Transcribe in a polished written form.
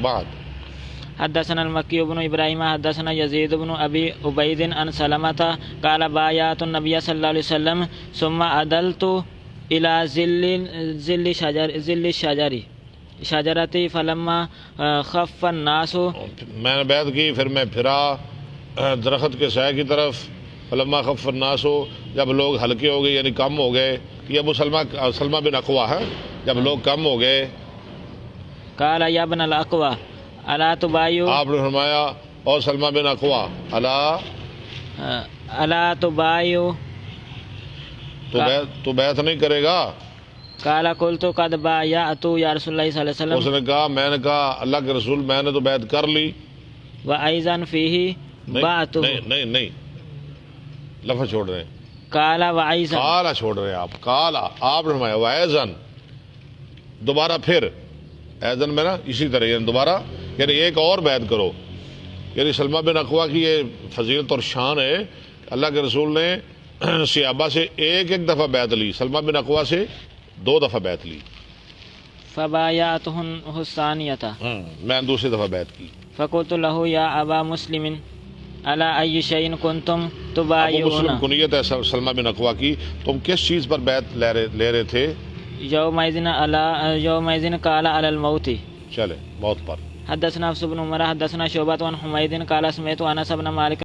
بعد حدثنا المكي بن إبراهيم حدثنا يزيد بن أبي عبيد عن سلمة قال بايعت النبي صلى الله عليه وسلم ثم عدلت إلى ظل شجرة فلما خف الناس میں نے بیعت کی، پھر میں پھرا درخت کے سائے کی طرف، فلما خف الناس، جب لوگ ہلکے ہو گئے یعنی کم ہو گئے. یہ ابو سلمہ بن اقوا ہے. جب لوگ کم ہو گئے قال يا ابن الأقوى ألا تبايع آپ نے فرمایا اور سلمہ بن اقوا ألا تبايع تو بیعت نہیں کرے گا؟ قال قلت قد بايعت يا رسول الله صلى الله عليه اس وسلم نے کہا میں نے کہا اللہ کے رسول میں نے تو بیعت کر لی. وأيضا فيه بعت نہیں لفظ چھوڑ رہے ہیں، قال وأيضا کالا چھوڑ رہے ہیں آپ. کالا آپ نے فرمایا وائزن، دوبارہ پھر ایزن میں نا اسی طرح یعنی دوبارہ یعنی ایک اور بیعت کرو. یعنی سلمہ بن اقوا کی یہ فضیلت اور شان ہے. اللہ کے رسول نے صحابہ سے ایک دفعہ بیعت لی، سلمہ بن اقوا سے 2 دفعہ بیعت لی. فبايعته الثانية میں نے دوسری دفعہ بیعت کی. فقلت له يا أبا مسلم على أي شيء كنتم ابو مسلم تبايعون کنیت ہے سلمہ بن اقوا کی. تم کس چیز پر بیعت لے رہے تھے؟ يومئذ قال على الموت. چلے موت پر. حدثنا حفص بن عمر حدثنا شعبة عن حميد قال سمعت أنس بن مالك